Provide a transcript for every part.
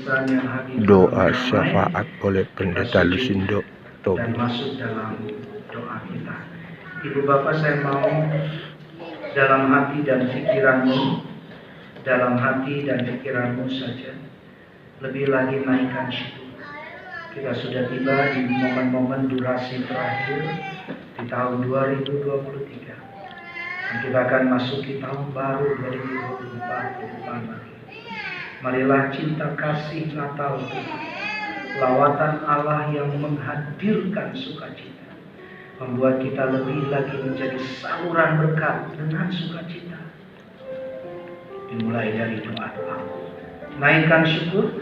Kristen yang hadir Doa syafaat oleh Pendeta Lusindo dan Tobi. masuk dalam doa kita. Ibu Bapak, saya mau dalam hati dan pikiranmu saja lebih lagi naikkan syukur. Kita sudah tiba di momen-momen durasi terakhir di tahun 2023. Dan kita akan masuki tahun baru 2024 ke depan lagi. Marilah cinta kasih Natal Tuhan, lawatan Allah yang menghadirkan sukacita, membuat kita lebih lagi menjadi saluran berkat dengan sukacita. Dimulai dari doa-doa. Naikkan syukur.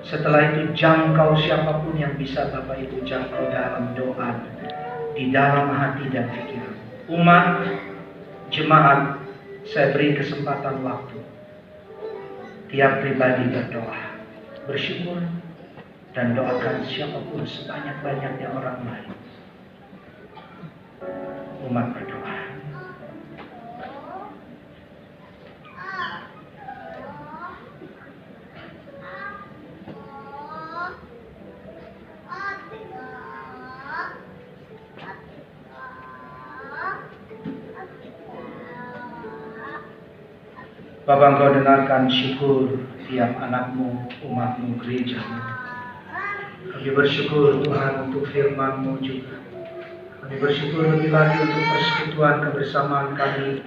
Setelah itu jangkau siapapun yang bisa Bapak Ibu jangkau dalam doa, di dalam hati dan pikiran. Umat, jemaat, saya beri kesempatan waktu. Tiap pribadi berdoa, bersyukur, dan doakan siapapun sebanyak-banyaknya orang lain. Umat berdoa. Bapa, Engkau dengarkan syukur tiap anakmu, umatmu, gerejamu. Kami bersyukur Tuhan untuk firman-Mu juga. Kami bersyukur lebih lagi untuk persekutuan kebersamaan kami,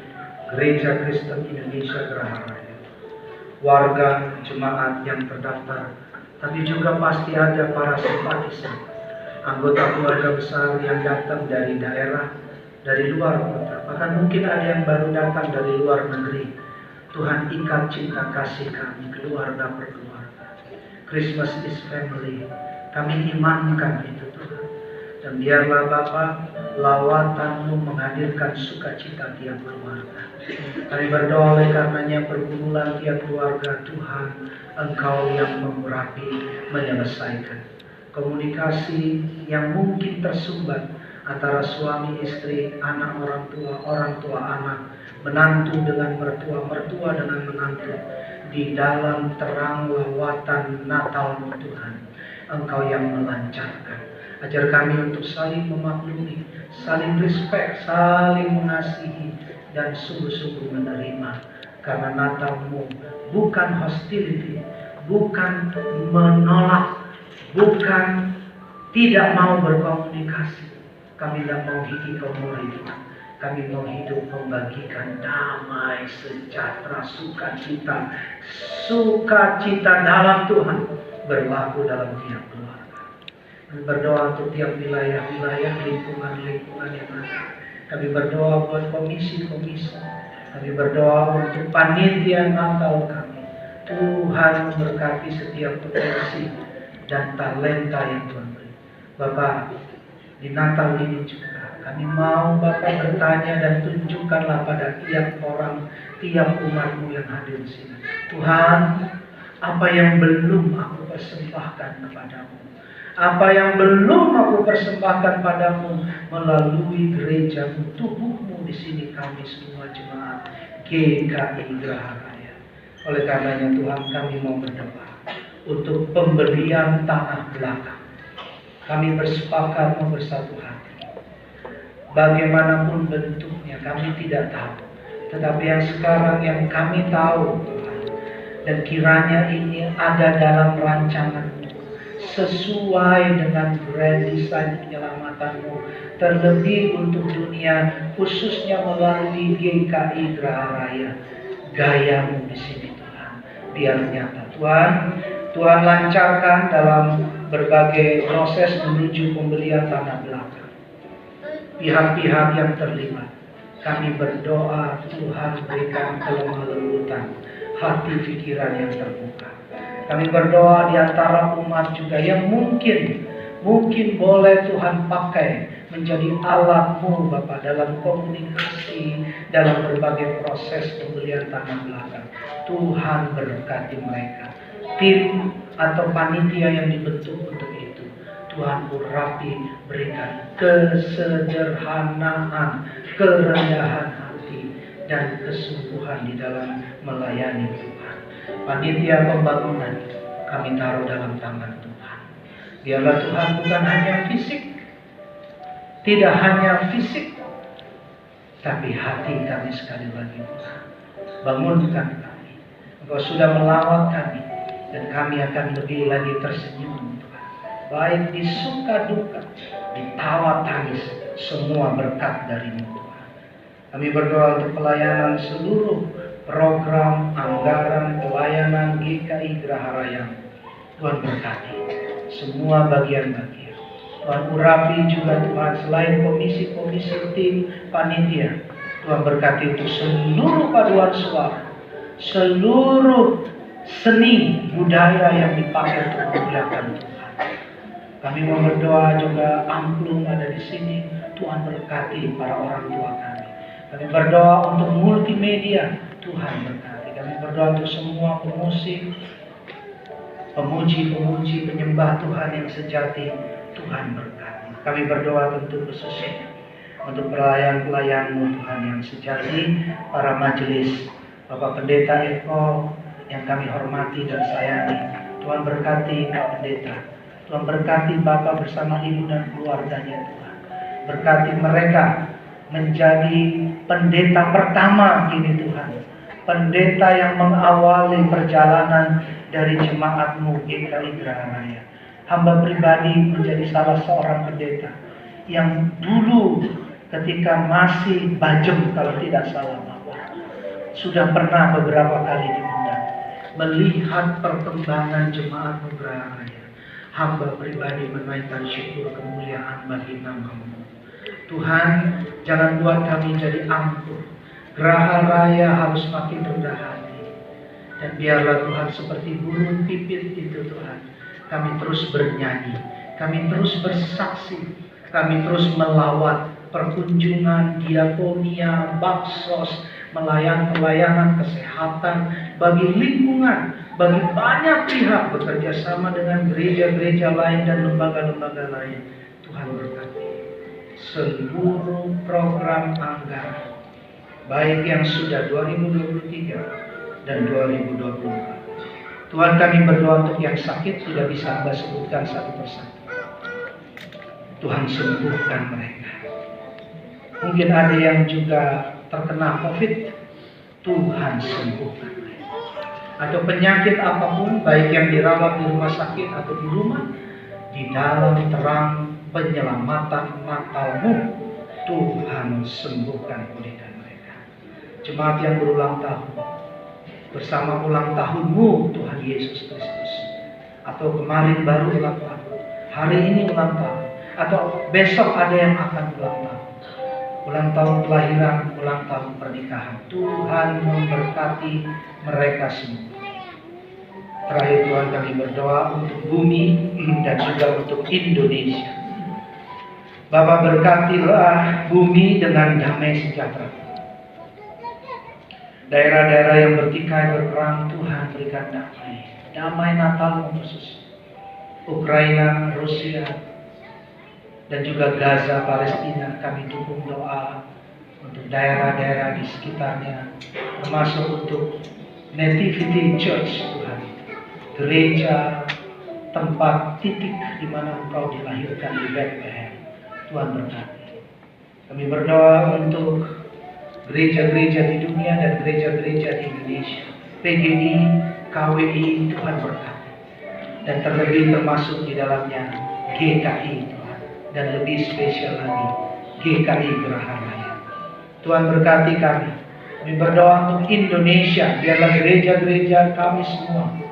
Gereja Kristen Indonesia Geraha Raya. Warga, jemaat yang terdaftar, tapi juga pasti ada para simpatisan, anggota keluarga besar yang datang dari daerah, dari luar kota, bahkan mungkin ada yang baru datang dari luar negeri. Tuhan, ikat cinta kasih kami keluarga per keluarga. Christmas is family. Kami imankan itu Tuhan. Dan biarlah Bapa, lawatan-Mu menghadirkan sukacita tiap keluarga. Kami berdoa oleh karenanya pergumulan tiap keluarga, Tuhan, Engkau yang mengurapi, menyelesaikan. Komunikasi yang mungkin tersumbat antara suami istri, anak orang tua anak, menantu dengan mertua, mertua dengan menantu, di dalam terang lawatan Natal-Mu Tuhan, Engkau yang melancarkan. Ajar kami untuk saling memaklumi, saling respect, saling mengasihi, dan sungguh-sungguh menerima. Karena Natal-Mu bukan hostility, bukan menolak, bukan tidak mau berkomunikasi. Kami tidak mau hikikomori, kami mau hidup membagikan damai, sejahtera, sukacita dalam Tuhan berlaku dalam tiap keluarga. Kami berdoa untuk tiap wilayah-wilayah, lingkungan-lingkungan yang ada. Kami berdoa buat komisi-komisi. Kami berdoa untuk panitia Natal kami. Tuhan memberkati setiap potensi dan talenta yang Tuhan beri. Bapak, di Natal ini juga kami mau Bapak bertanya dan tunjukkanlah pada tiap orang, tiap umat-Mu yang hadir di sini. Tuhan, apa yang belum aku persembahkan kepadamu, apa yang belum aku persembahkan padamu melalui gereja-Mu, tubuh-Mu di sini kami semua jemaat GKI Geraha Raya. Oleh karenanya Tuhan, kami mau berdoa untuk pemberian tanah belakang. Kami bersepakat mau bersatu hati. Bagaimanapun bentuknya kami tidak tahu. Tetapi yang sekarang yang kami tahu Tuhan. Dan kiranya ini ada dalam rancangan-Mu. Sesuai dengan grand design penyelamatan-Mu. Terlebih untuk dunia, khususnya melalui GKI Geraha Raya. Gaya-Mu di sini Tuhan. Biar nyata Tuhan. Tuhan lancarkan dalam berbagai proses menuju pembelian tanah belakang. Pihak-pihak yang terlibat, kami berdoa Tuhan berikan kelemah lembutan, hati pikiran yang terbuka. Kami berdoa di antara umat juga yang mungkin boleh Tuhan pakai menjadi alat-Mu Bapa dalam komunikasi, dalam berbagai proses pembelian tanah belakang. Tuhan berkati mereka. Tim atau panitia yang dibentuk untuk itu, Tuhan urapi, berikan kesederhanaan, kerendahan hati, dan kesungguhan di dalam melayani Tuhan. panitia pembangunan kami taruh dalam tangan Tuhan. Biarlah Tuhan bukan hanya fisik, tidak hanya fisik, tapi hati kami sekali lagi Tuhan. Bangunkan kami. Engkau sudah melawat kami, dan kami akan lebih lagi tersenyum Tuhan. Baik di suka duka, di tawa tangis, semua berkat dari-Mu Tuhan. Kami berdoa untuk pelayanan seluruh program, anggaran, pelayanan GKI Geraha Raya. Tuhan berkati semua bagian-bagian. Tuhan urapi juga Tuhan, selain komisi-komisi tim panitia, Tuhan berkati untuk seluruh paduan suara, seluruh seni budaya yang dipakai untuk memuliakan Tuhan. Kami mau berdoa juga, angklung ada di sini, Tuhan berkati para orang tua kami. Kami berdoa untuk multimedia, Tuhan berkati. Kami berdoa untuk semua pemusik, pemuji-pemuji, penyembah Tuhan yang sejati, Tuhan berkati. Kami berdoa tentu khususnya untuk pelayan-pelayan-Mu Tuhan yang sejati, para majelis, Bapak Pendeta Eko yang kami hormati dan sayangi. Tuhan berkati Pak Pendeta. Tuhan berkati Bapak bersama Ibu dan keluarganya Tuhan. Berkati mereka menjadi pendeta pertama kini Tuhan. Pendeta yang mengawali perjalanan dari jemaat-Mu GKI Geraha Raya. Hamba pribadi menjadi salah seorang pendeta yang dulu ketika masih Bajem kalau tidak salah Bapak, sudah pernah beberapa kali diundang melihat perkembangan jemaat Geraha Raya. Hamba pribadi menaikkan syukur kemuliaan bagi nama-Mu. Tuhan, jangan buat kami jadi angkuh. Geraha Raya harus makin rendah hati. Dan biarlah Tuhan seperti burung pipit itu Tuhan, kami terus bernyanyi, kami terus bersaksi, kami terus melawat perkunjungan, diakonia, baksos, pelayanan kesehatan bagi lingkungan, bagi banyak pihak bekerja sama dengan gereja-gereja lain dan lembaga-lembaga lain. Tuhan berkati seluruh program anggaran, baik yang sudah 2023 dan 2024. Tuhan, kami berdoa untuk yang sakit, tidak bisa Hamba sebutkan satu persatu. Tuhan sembuhkan mereka. Mungkin ada yang juga terkena COVID, Tuhan sembuhkan mereka. Atau penyakit apapun, baik yang dirawat di rumah sakit atau di rumah, di dalam terang penyelamatan Natal-Mu, Tuhan sembuhkan, pulihkan mereka. Jemaat yang berulang tahun, bersama ulang tahun-Mu Tuhan Yesus Kristus, atau kemarin baru ulang tahun, hari ini ulang tahun, atau besok ada yang akan ulang tahun kelahiran, ulang tahun pernikahan. Tuhan memberkati mereka semua. Terakhir Tuhan, kami berdoa untuk bumi dan juga untuk Indonesia. Bapa, berkatilah bumi dengan damai sejahtera. Daerah-daerah yang bertikai berperang, Tuhan berikan damai. Damai Natal khusus. Ukraina, Rusia, dan juga Gaza, Palestina, kami dukung doa untuk daerah-daerah di sekitarnya, termasuk untuk Nativity Church, Tuhan. Gereja, tempat titik di mana Engkau dilahirkan di Bethlehem. Tuhan berkati. Kami berdoa untuk gereja-gereja di dunia dan gereja-gereja di Indonesia, PGI, KWI, Tuhan berkati. Dan terlebih termasuk di dalamnya GKI Tuhan, dan lebih spesial lagi GKI Geraha Raya. Tuhan berkati kami. Kami berdoa untuk Indonesia, biarlah gereja-gereja kami semua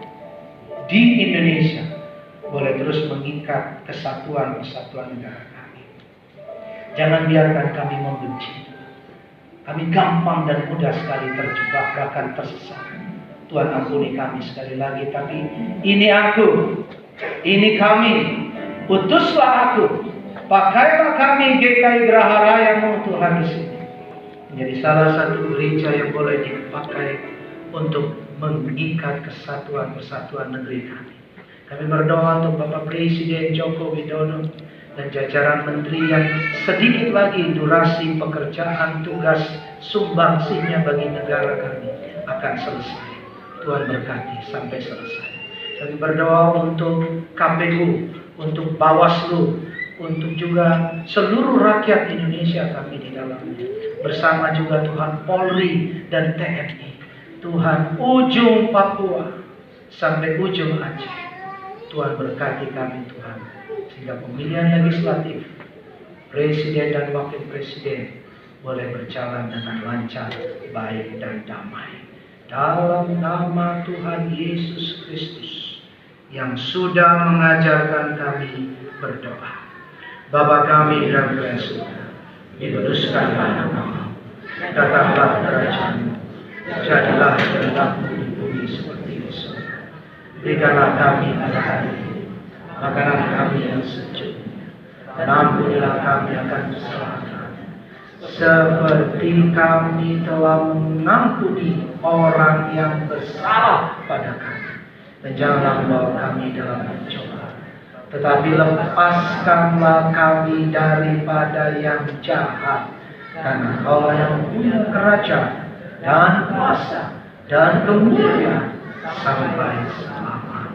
di Indonesia boleh terus mengikat kesatuan negara kami. Jangan biarkan kami membenci. Kami gampang dan mudah sekali terjebak, bahkan tersesat. Tuhan ampuni kami sekali lagi. Tapi ini aku, ini kami, utuslah aku, pakailah kami GKI Geraha Raya-Mu Tuhan di sini. Menjadi salah satu gereja yang boleh dipakai untuk mengikat persatuan negeri kami. Kami berdoa untuk Bapak Presiden Joko Widodo dan jajaran menteri yang sedikit lagi durasi pekerjaan tugas sumbangsinya bagi negara kami akan selesai. Tuhan berkati sampai selesai. Kami berdoa untuk KPU, untuk Bawaslu, untuk juga seluruh rakyat Indonesia kami di dalamnya. Bersama juga Tuhan Polri dan TNI. Tuhan ujung Papua sampai ujung Aceh. Tuhan berkati kami Tuhan. Sehingga pemilihan legislatif, presiden dan wakil presiden boleh berjalan dengan lancar, baik dan damai. Dalam nama Tuhan Yesus Kristus yang sudah mengajarkan kami berdoa. Bapa kami di dalam surga, dikuduskanlah namamu, datanglah kerajaan-Mu, jadilah kehendak-Mu di bumi seperti di surga. Berikanlah kami hari ini makanan kami yang secukupnya, dan ampunilah kami akan kesalahan kami, seperti kami telah mengampuni orang yang bersalah pada kami. Dan janganlah membawa kami dalam pencobaan, tetapi lepaskanlah kami daripada yang jahat. Karena Kau yang punya kerajaan dan kuasa dan kemuliaan sampai selamanya.